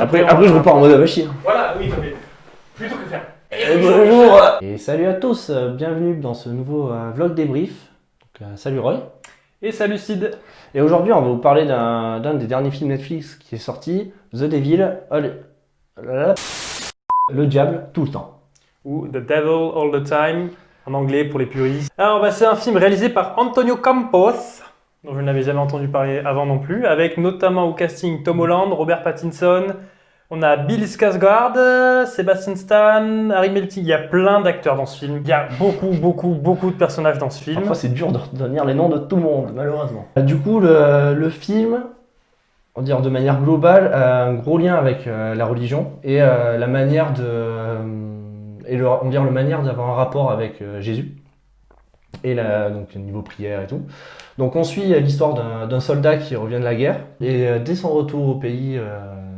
Après je repars en mode avachi. Voilà, oui, mais plutôt que faire. Bonjour. Et salut à tous, bienvenue dans ce nouveau vlog débrief. Donc, salut Roy. Et salut Sid. Et aujourd'hui, on va vous parler d'un des derniers films Netflix qui est sorti, The Devil, le diable tout le temps. Ou The Devil All the Time, en anglais pour les puristes. Alors, c'est un film réalisé par Antonio Campos, dont je n'avais jamais entendu parler avant non plus, avec notamment au casting Tom Holland, Robert Pattinson, on a Bill Skarsgård, Sebastian Stan, Harry Melting. Il y a plein d'acteurs dans ce film. Il y a beaucoup de personnages dans ce film. Parfois, c'est dur de retenir les noms de tout le monde, malheureusement. Du coup, le film, on va dire de manière globale, a un gros lien avec la religion et la manière la manière d'avoir un rapport avec Jésus. Et donc niveau prière et tout. Donc on suit l'histoire d'un soldat qui revient de la guerre et dès son retour au pays,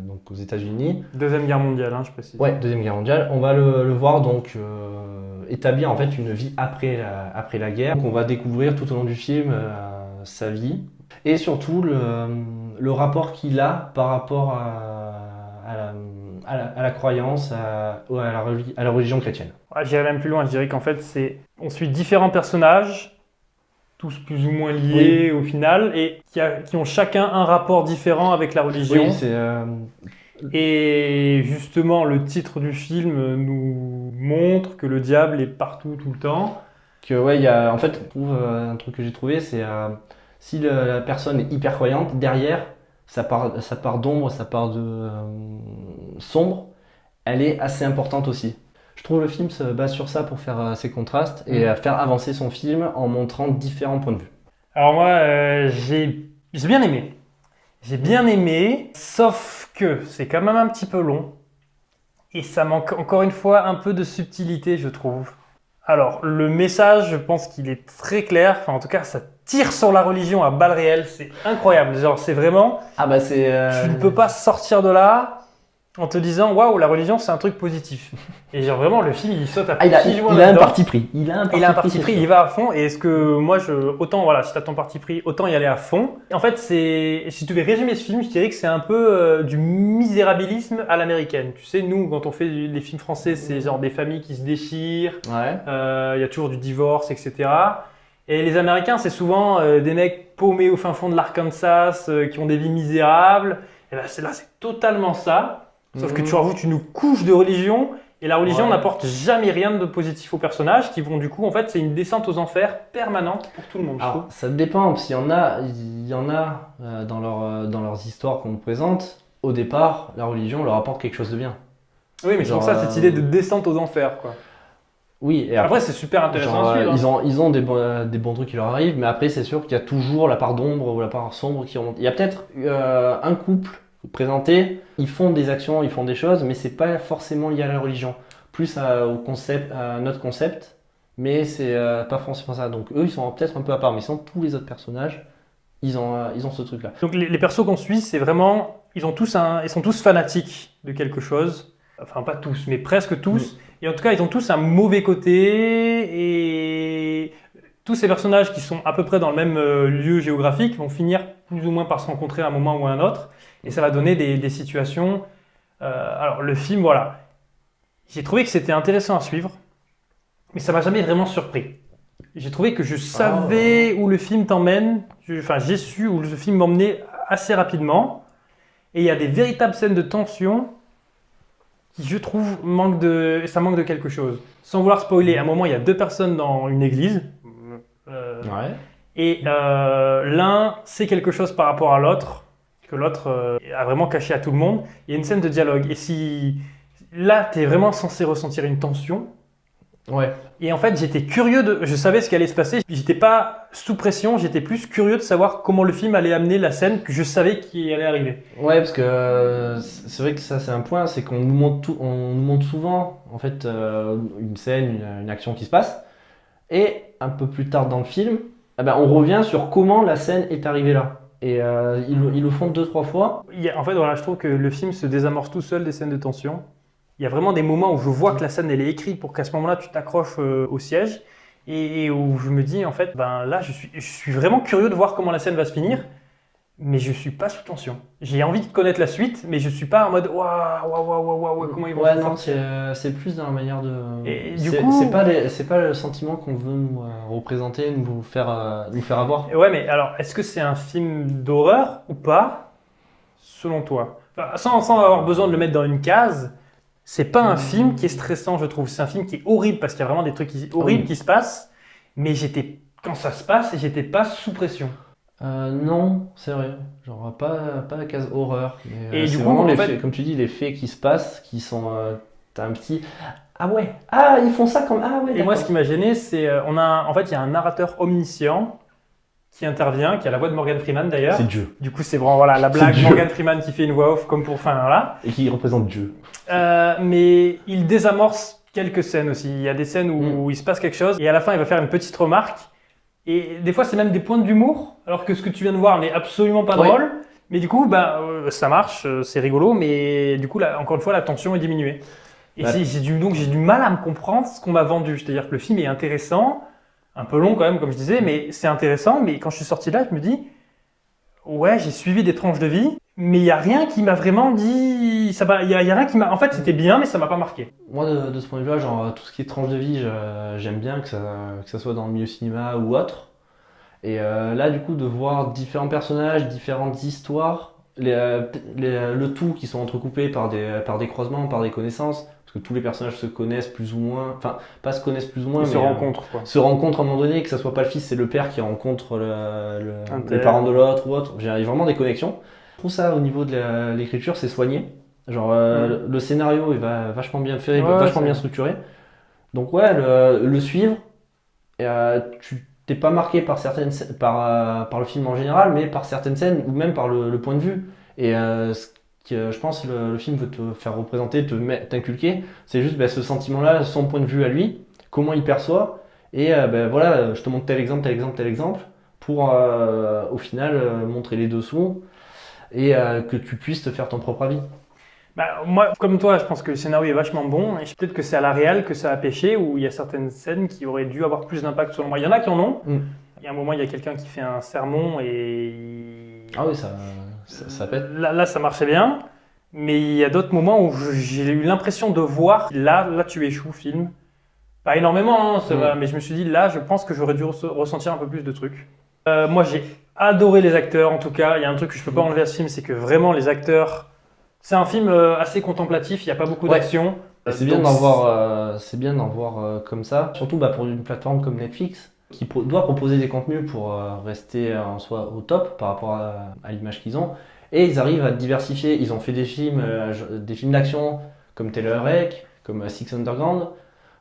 donc aux États-Unis. Deuxième guerre mondiale, je précise. Ouais, Deuxième Guerre mondiale. On va le voir donc établir en fait une vie après la guerre. Donc on va découvrir tout au long du film sa vie et surtout le rapport qu'il a par rapport à la croyance, à la religion chrétienne. J'irais même plus loin, je dirais qu'en fait, on suit différents personnages, tous plus ou moins liés au final, et qui ont chacun un rapport différent avec la religion. Oui, Et justement, le titre du film nous montre que le diable est partout, tout le temps. En fait, je trouve un truc que j'ai trouvé, c'est si la personne est hyper croyante, derrière, sa part d'ombre, sa part de sombre, elle est assez importante aussi. Je trouve le film se base sur ça pour faire ces contrastes et faire avancer son film en montrant différents points de vue. Alors moi, j'ai bien aimé. J'ai bien aimé, sauf que c'est quand même un petit peu long. Et ça manque encore une fois un peu de subtilité, je trouve. Alors, le message, je pense qu'il est très clair. Enfin, en tout cas, ça tire sur la religion à balles réelles. C'est incroyable. Genre, c'est vraiment... Tu ne peux pas sortir de là en te disant « Waouh, la religion, c'est un truc positif ». Et genre, vraiment, le film, il saute à petits joints. Il a un parti pris. Il a un parti pris, il va à fond. Et est-ce que moi, autant, voilà, si tu as ton parti pris, autant y aller à fond. En fait, si tu devais résumer ce film, je dirais que c'est un peu du misérabilisme à l'américaine. Tu sais, nous, quand on fait les films français, c'est genre des familles qui se déchirent. Ouais. Y a toujours du divorce, etc. Et les Américains, c'est souvent des mecs paumés au fin fond de l'Arkansas, qui ont des vies misérables. Et là, c'est totalement ça. Sauf que tu rajoutes une couche de religion. Et la religion n'apporte jamais rien de positif aux personnages qui vont du coup, en fait, c'est une descente aux enfers permanente pour tout le monde. Alors, ça dépend, parce qu'il y en a dans leurs histoires qu'on nous présente, au départ, la religion leur apporte quelque chose de bien. Oui, mais c'est pour ça cette idée de descente aux enfers, quoi. Oui, et après c'est super intéressant à suivre. Ils ont des bons trucs qui leur arrivent, mais après c'est sûr qu'il y a toujours la part d'ombre ou la part sombre qui remonte. Il y a peut-être un couple présentés, ils font des actions, ils font des choses, mais c'est pas forcément lié à la religion. Plus à notre concept, mais c'est pas forcément ça. Donc eux, ils sont peut-être un peu à part, mais sinon tous les autres personnages, ils ont ce truc-là. Donc les persos qu'on suit, c'est vraiment, ils sont tous fanatiques de quelque chose. Enfin pas tous, mais presque tous. Et en tout cas, ils ont tous un mauvais côté et tous ces personnages qui sont à peu près dans le même lieu géographique vont finir plus ou moins par se rencontrer à un moment ou à un autre. Et ça va donner des situations. Alors le film, voilà. J'ai trouvé que c'était intéressant à suivre, mais ça m'a jamais vraiment surpris. J'ai trouvé que je savais où le film t'emmène. J'ai su où le film m'emmenait assez rapidement. Et il y a des véritables scènes de tension qui, je trouve, manque de quelque chose. Sans vouloir spoiler, à un moment, il y a deux personnes dans une église. Et l'un sait quelque chose par rapport à l'autre, que l'autre a vraiment caché à tout le monde. Il y a une scène de dialogue. Et si là, tu es vraiment censé ressentir une tension. Ouais. Et en fait, j'étais curieux je savais ce qui allait se passer. J'étais pas sous pression, j'étais plus curieux de savoir comment le film allait amener la scène que je savais qui allait arriver. Ouais, parce que c'est vrai que ça, c'est un point, c'est qu'on nous montre souvent, en fait, une scène, une action qui se passe. Et un peu plus tard dans le film, on revient sur comment la scène est arrivée là. Et ils le font 2-3 fois. En fait, voilà, je trouve que le film se désamorce tout seul des scènes de tension. Il y a vraiment des moments où je vois que la scène elle est écrite pour qu'à ce moment-là tu t'accroches au siège et où je me dis en fait là je suis vraiment curieux de voir comment la scène va se finir, mais je suis pas sous tension. J'ai envie de connaître la suite, mais je suis pas en mode waouh, waouh, waouh, waouh, comment ils vont Ouais, s'en non, sortir. c'est plus dans la manière de. Et du C'est coup- c'est pas le sentiment qu'on veut nous représenter, nous faire avoir. Ouais, mais alors, est-ce que c'est un film d'horreur ou pas, selon toi? Enfin, sans avoir besoin de le mettre dans une case, c'est pas un film qui est stressant, je trouve. C'est un film qui est horrible parce qu'il y a vraiment des trucs horribles Oui. qui se passent, mais quand ça se passe, j'étais pas sous pression. Non, c'est vrai. Genre, pas la case horreur. Mais, Et du c'est coup, vraiment en les fait- faits, comme tu dis, les faits qui se passent, qui sont. T'as un petit. Ah ouais! Ah, ils font ça comme. Ah ouais, Et moi, ce d'accord. qui m'a gêné, c'est en fait, il y a un narrateur omniscient qui intervient, qui a la voix de Morgan Freeman d'ailleurs. C'est Dieu. Du coup, c'est vraiment voilà, la C'est blague Dieu. Morgan Freeman qui fait une voix off comme pour. Enfin, voilà. Et qui représente Dieu. Mais il désamorce quelques scènes aussi. Il y a des scènes où il se passe quelque chose et à la fin, il va faire une petite remarque. Et des fois, c'est même des points d'humour, alors que ce que tu viens de voir n'est absolument pas Ouais. drôle. Mais du coup, ça marche, c'est rigolo, mais du coup, là, encore une fois, la tension est diminuée. Et Ouais. donc, j'ai du mal à me comprendre ce qu'on m'a vendu. C'est-à-dire que le film est intéressant, un peu long quand même, comme je disais, mais c'est intéressant. Mais quand je suis sorti de là, je me dis, ouais, j'ai suivi des tranches de vie, mais il n'y a rien qui m'a vraiment dit. Il y a rien qui m'a. En fait, c'était bien, mais ça m'a pas marqué. Moi, de ce point de vue-là, genre, tout ce qui est tranche de vie, j'aime bien que ça soit dans le milieu cinéma ou autre. Et là, du coup, de voir différents personnages, différentes histoires, le tout qui sont entrecoupés par des croisements, par des connaissances, parce que tous les personnages se connaissent plus ou moins, enfin, pas se connaissent plus ou moins, Ils se mais rencontrent, quoi. se rencontrent à un moment donné, que ça soit pas le fils, c'est le père qui rencontre Un les tel. parents de l'autre ou autre. Il y a vraiment des connexions. Je trouve ça, au niveau de l'écriture, c'est soigné. Genre, le scénario, il va vachement bien fait, Ouais, vachement c'est- bien structuré. Donc, ouais, le suivre, et, tu t'es pas marqué par par le film en général, mais par certaines scènes ou même par le point de vue. Et ce que je pense le film veut te faire représenter, t'inculquer, c'est juste ce sentiment-là, son point de vue à lui, comment il perçoit. Et voilà, je te montre tel exemple, tel exemple, tel exemple, pour au final montrer les dessous et que tu puisses te faire ton propre avis. Moi, comme toi, je pense que le scénario est vachement bon. Et peut-être que c'est à la réal que ça a pêché, où il y a certaines scènes qui auraient dû avoir plus d'impact selon moi. Il y en a qui en ont. Mm. Il y a un moment, il y a quelqu'un qui fait un sermon et. Ah oui, ça pète. Là, ça marchait bien. Mais il y a d'autres moments où j'ai eu l'impression de voir, là, tu échoues, film. Pas énormément, hein, ça va, mais je me suis dit, là, je pense que j'aurais dû ressentir un peu plus de trucs. Moi, j'ai adoré les acteurs, en tout cas. Il y a un truc que je peux pas enlever à ce film, c'est que vraiment, les acteurs. C'est un film assez contemplatif, il n'y a pas beaucoup Ouais. d'action. C'est bien Donc, d'en voir comme ça, surtout pour une plateforme comme Netflix, qui doit proposer des contenus pour rester en soi au top par rapport à l'image qu'ils ont. Et ils arrivent à diversifier. Ils ont fait des films d'action comme Taylor Rake, comme Six Underground,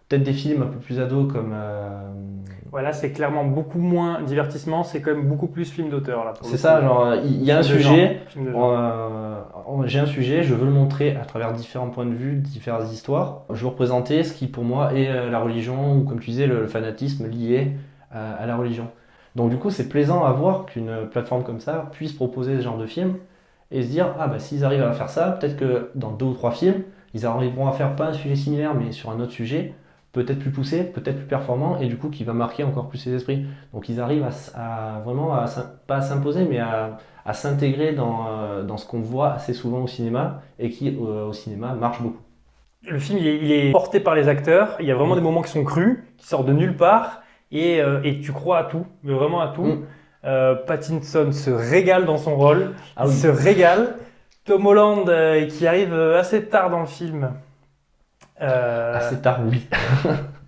peut-être des films un peu plus ados comme. Voilà, c'est clairement beaucoup moins divertissement, c'est quand même beaucoup plus film d'auteur. Là, pour C'est le ça, coup. genre il y a un Film de sujet. genre, film de genre. J'ai un sujet, je veux le montrer à travers différents points de vue, différentes histoires. Je veux représenter ce qui pour moi est la religion, ou comme tu disais, le fanatisme lié à la religion. Donc du coup c'est plaisant à voir qu'une plateforme comme ça puisse proposer ce genre de film et se dire, ah bah s'ils arrivent à faire ça, peut-être que dans 2 ou 3 films, ils arriveront à faire pas un sujet similaire mais sur un autre sujet, peut-être plus poussé, peut-être plus performant, et du coup qui va marquer encore plus les esprits. Donc ils arrivent pas à s'imposer, mais à s'intégrer dans ce qu'on voit assez souvent au cinéma, et qui au cinéma marche beaucoup. Le film, il est porté par les acteurs, il y a vraiment des moments qui sont crus, qui sortent de nulle part, et tu crois à tout, mais vraiment à tout. Pattinson se régale dans son rôle, Ah il oui. se régale. Tom Holland, qui arrive assez tard dans le film, Assez tard, oui.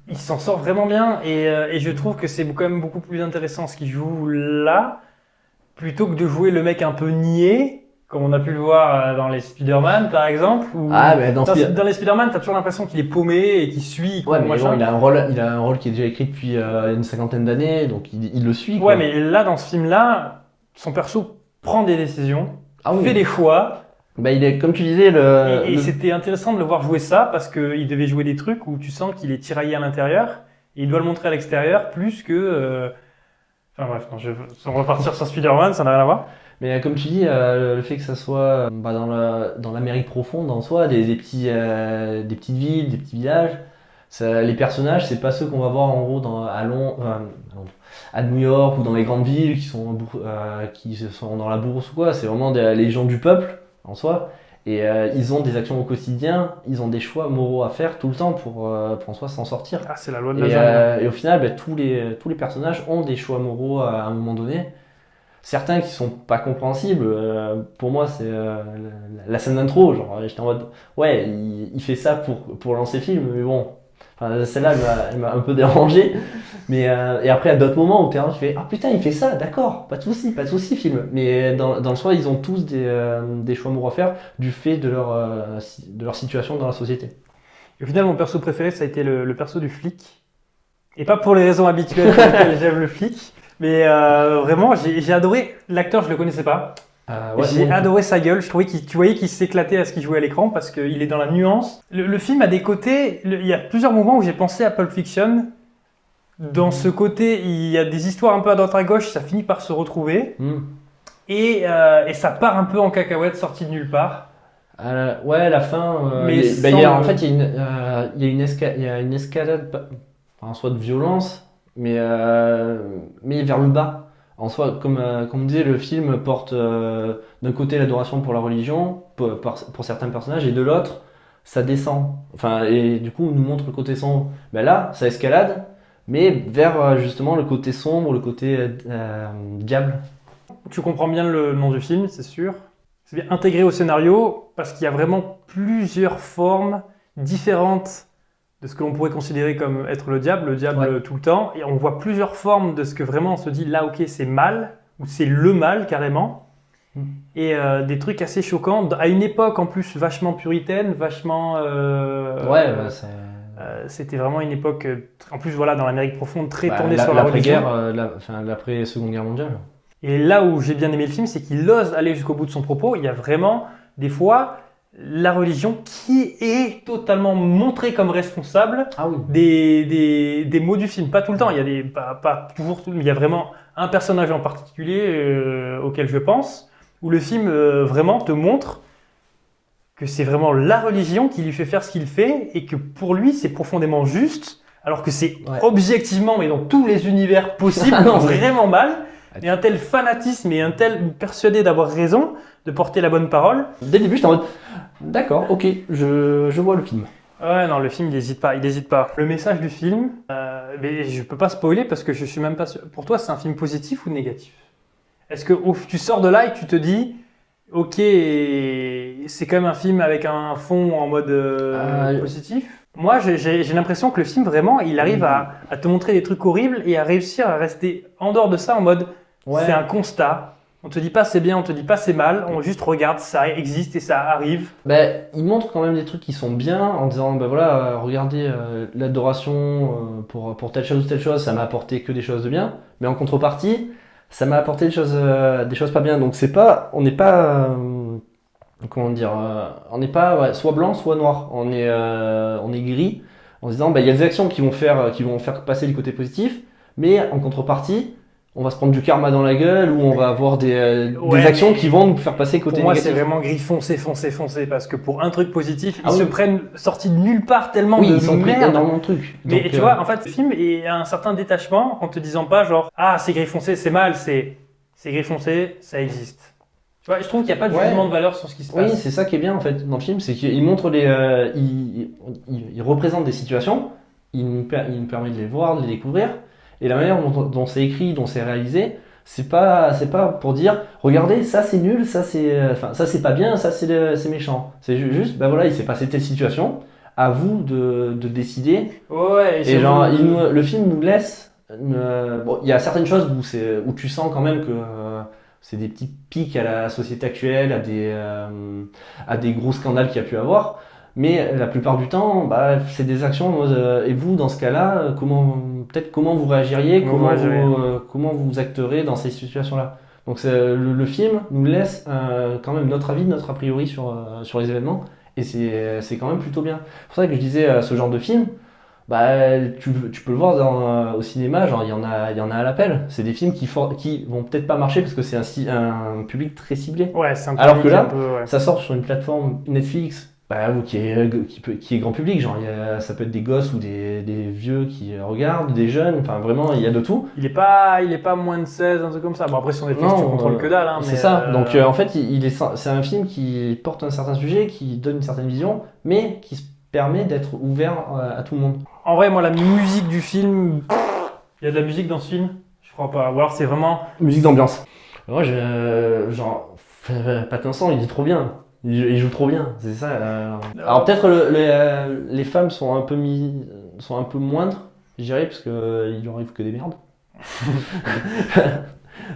il s'en sort vraiment bien et je trouve que c'est quand même beaucoup plus intéressant ce qu'il joue là plutôt que de jouer le mec un peu niais comme on a pu le voir dans les Spider-Man par exemple où Ah, mais dans dans les Spider-Man t'as toujours l'impression qu'il est paumé et qu'il suit Ouais, mais machin. bon, il a un rôle qui est déjà écrit depuis une cinquantaine d'années, donc il le suit. Quoi. Ouais, mais là dans ce film là son perso prend des décisions, fait des choix. Bah, il est, comme tu disais, Et c'était intéressant de le voir jouer ça parce qu'il devait jouer des trucs où tu sens qu'il est tiraillé à l'intérieur et il doit le montrer à l'extérieur plus que. Enfin bref, non, sans repartir sur Spider-Man, ça n'a rien à voir. Mais comme tu dis, le fait que ça soit dans l'Amérique profonde en soi, des petites villes, des petits villages, Les personnages, c'est pas ceux qu'on va voir en gros à New York ou dans les grandes villes qui sont dans la bourse ou quoi. C'est vraiment les gens du peuple en soi. Et ils ont des actions au quotidien, ils ont des choix moraux à faire tout le temps pour en soi s'en sortir. Ah, c'est la loi de la jungle. Et au final, tous les personnages ont des choix moraux à un moment donné. Certains qui sont pas compréhensibles, pour moi c'est la scène d'intro, genre j'étais en mode ouais il fait ça pour lancer le film, mais bon, enfin, celle-là elle m'a un peu dérangé, mais et après à d'autres moments où tu fais ah putain il fait ça, d'accord, pas de souci film, mais dans le soi ils ont tous des choix moraux à faire du fait de leur situation dans la société. Et au final mon perso préféré ça a été le perso du flic, et pas pour les raisons habituelles pour lesquelles j'aime le flic. Mais vraiment, j'ai adoré l'acteur, je le connaissais pas. J'ai adoré sa gueule. Je trouvais tu voyais qu'il s'éclatait à ce qu'il jouait à l'écran parce qu'il est dans la nuance. Le film a des côtés. Il y a plusieurs moments où j'ai pensé à Pulp Fiction. Dans ce côté, il y a des histoires un peu à droite à gauche, ça finit par se retrouver. Et ça part un peu en cacahuète, sorti de nulle part. Ouais, la fin. Mais en fait, il y a une escalade, soit de violence. Mais vers le bas. En soi, comme on disait, le film porte d'un côté l'adoration pour la religion, pour certains personnages, et de l'autre, ça descend. Enfin, et du coup, on nous montre le côté sombre. Là, ça escalade, mais vers justement le côté sombre, le côté diable. Tu comprends bien le nom du film, c'est sûr. C'est bien intégré au scénario, parce qu'il y a vraiment plusieurs formes différentes de ce que l'on pourrait considérer comme être le diable tout le temps, et on voit plusieurs formes de ce que vraiment on se dit là ok c'est mal, ou c'est le mal carrément, et des trucs assez choquants, à une époque en plus vachement puritaine, vachement... c'était vraiment une époque, en plus voilà dans l'Amérique profonde, très tournée sur la religion. L'après-Seconde Guerre mondiale. Et là où j'ai bien aimé le film, c'est qu'il ose aller jusqu'au bout de son propos, il y a vraiment des fois... la religion qui est totalement montrée comme responsable des maux du film. Pas tout le temps, il y a pas toujours, mais il y a vraiment un personnage en particulier auquel je pense, où le film vraiment te montre que c'est vraiment la religion qui lui fait faire ce qu'il fait et que pour lui c'est profondément juste, alors que c'est objectivement, mais dans tous les univers possibles, vraiment mal. Et un tel fanatisme et un tel persuadé d'avoir raison, de porter la bonne parole. Dès le début, j'étais en mode d'accord, ok, je vois le film. Ouais, non, le film, il n'hésite pas. Le message du film, mais je peux pas spoiler parce que je suis même pas sûr. Pour toi, c'est un film positif ou négatif? Est-ce que tu sors de là et tu te dis, ok, c'est quand même un film avec un fond en mode positif? Moi, j'ai l'impression que le film, vraiment, il arrive à te montrer des trucs horribles et à réussir à rester en dehors de ça en mode, c'est un constat. On te dit pas c'est bien, on te dit pas c'est mal, on juste regarde, ça existe et ça arrive. Il montre quand même des trucs qui sont bien en disant regardez l'adoration pour telle chose ou telle chose, ça m'a apporté que des choses de bien, mais en contrepartie, ça m'a apporté des choses pas bien. Donc on n'est pas on n'est pas soit blanc soit noir, on est gris en se disant il y a des actions qui vont faire passer le côté positif, mais en contrepartie on va se prendre du karma dans la gueule ou on va avoir des actions qui vont nous faire passer côté négatif. Pour moi, c'est vraiment gris foncé, parce que pour un truc positif, ils se prennent sortis de nulle part tellement de ils sont pris merde. énormément de trucs. Mais tu vois, en fait, le film est un certain détachement en te disant pas genre c'est gris foncé, c'est mal, c'est gris foncé, ça existe. Tu vois, je trouve qu'il n'y a pas de jugement de valeur sur ce qui se passe. Oui, c'est ça qui est bien en fait dans le film, c'est qu'il montre il représente des situations, il nous permet de les voir, de les découvrir. Et la manière dont c'est écrit, dont c'est réalisé, c'est pas pour dire regardez ça c'est nul, ça c'est pas bien, ça c'est méchant. C'est juste il s'est passé telle situation, à vous de décider. Et genre le film nous laisse il y a certaines choses où tu sens quand même que c'est des petits pics à la société actuelle, à des gros scandales qu'il y a pu avoir. Mais la plupart du temps, c'est des actions. Et vous, dans ce cas-là, comment vous réagiriez, comment vous acterez dans ces situations-là. Donc le film nous laisse quand même notre avis, notre a priori sur les événements, et c'est quand même plutôt bien. C'est pour ça que je disais ce genre de film, tu peux le voir au cinéma, genre il y en a à l'appel. C'est des films qui vont peut-être pas marcher parce que c'est un public très ciblé. Ouais, c'est un public alors que là, un peu, ça sort sur une plateforme Netflix ou qui est grand public, genre ça peut être des gosses ou des vieux qui regardent, des jeunes, enfin vraiment il y a de tout. Il est pas moins de 16, un truc comme ça. Bon après sur Netflix tu contrôles que dalle. Hein, c'est ça, donc en fait c'est un film qui porte un certain sujet, qui donne une certaine vision, mais qui se permet d'être ouvert à tout le monde. En vrai moi la musique du film, il y a de la musique dans ce film? Je crois pas, ou alors c'est vraiment... Musique d'ambiance. Moi genre, Pattinson il est trop bien. Il joue trop bien, c'est ça. Alors peut-être les femmes sont un peu moindres, je dirais, parce qu'il leur arrive que des merdes.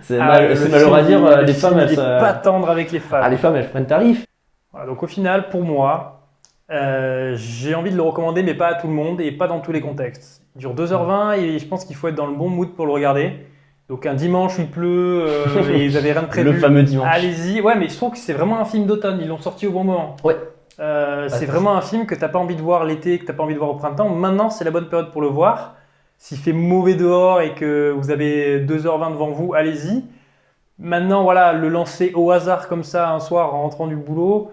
c'est malheureux à dire, les femmes elles... pas tendre avec les femmes. Les femmes elles prennent tarif. Voilà, donc au final, pour moi, j'ai envie de le recommander, mais pas à tout le monde et pas dans tous les contextes. Il dure 2h20 et je pense qu'il faut être dans le bon mood pour le regarder. Donc un dimanche où il pleut et vous avez rien de prévu. Le fameux dimanche. Allez-y. Ouais, mais je trouve que c'est vraiment un film d'automne. Ils l'ont sorti au bon moment. Ouais. C'est vraiment un film que t'as pas envie de voir l'été, que t'as pas envie de voir au printemps. Maintenant, c'est la bonne période pour le voir. S'il fait mauvais dehors et que vous avez 2h20 devant vous, allez-y. Maintenant, voilà, le lancer au hasard comme ça un soir en rentrant du boulot,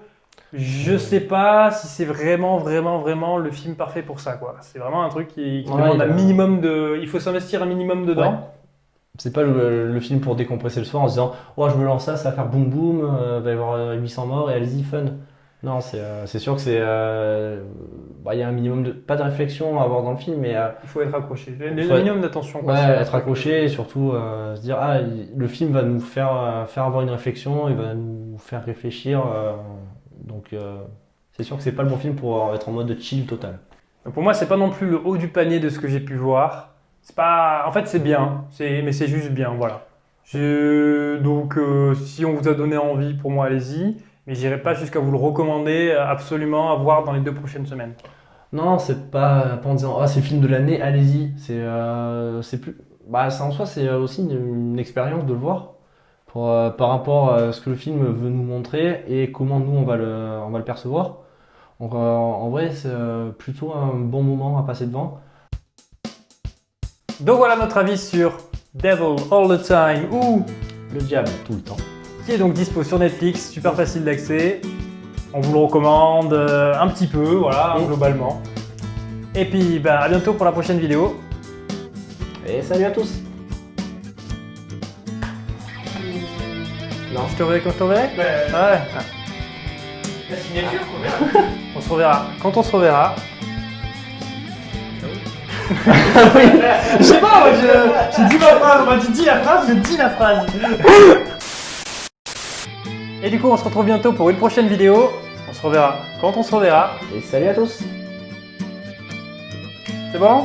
je sais pas si c'est vraiment le film parfait pour ça, quoi. C'est vraiment un truc qui demande un minimum de... Il faut s'investir un minimum dedans. Ouais. C'est pas le film pour décompresser le soir en se disant « Oh, je me lance ça va faire boum boum, va y avoir 800 morts et allez-y, fun ». Non, c'est sûr que c'est... y a un minimum pas de réflexion à avoir dans le film, mais... il faut être accroché. Le minimum d'attention. Ouais, être accroché et surtout se dire « Ah, le film va nous faire avoir une réflexion, il va nous faire réfléchir. Donc c'est sûr que c'est pas le bon film pour être en mode chill total. » Pour moi, c'est pas non plus le haut du panier de ce que j'ai pu voir. C'est pas... En fait, c'est bien, mais c'est juste bien, voilà. Donc, si on vous a donné envie, pour moi, allez-y. Mais j'irai pas jusqu'à vous le recommander absolument à voir dans les 2 prochaines semaines. Non, c'est pas en disant c'est le film de l'année, allez-y. C'est plus... ça en soi, c'est aussi une expérience de le voir par rapport à ce que le film veut nous montrer et comment nous on va le percevoir. Donc, en vrai, c'est plutôt un bon moment à passer devant. Donc voilà notre avis sur Devil All the Time ou Le Diable tout le temps, qui est donc dispo sur Netflix, super facile d'accès. On vous le recommande un petit peu, voilà, globalement. Et puis à bientôt pour la prochaine vidéo. Et salut à tous. Non, je te reverrai quand je te reverrai. Ouais. La signature, quoi. On se reverra quand on se reverra. Je sais pas, moi je dis ma phrase, on m'a dit dis la phrase, je dis la phrase. Et du coup on se retrouve bientôt pour une prochaine vidéo. On se reverra quand on se reverra. Et salut à tous. C'est bon ?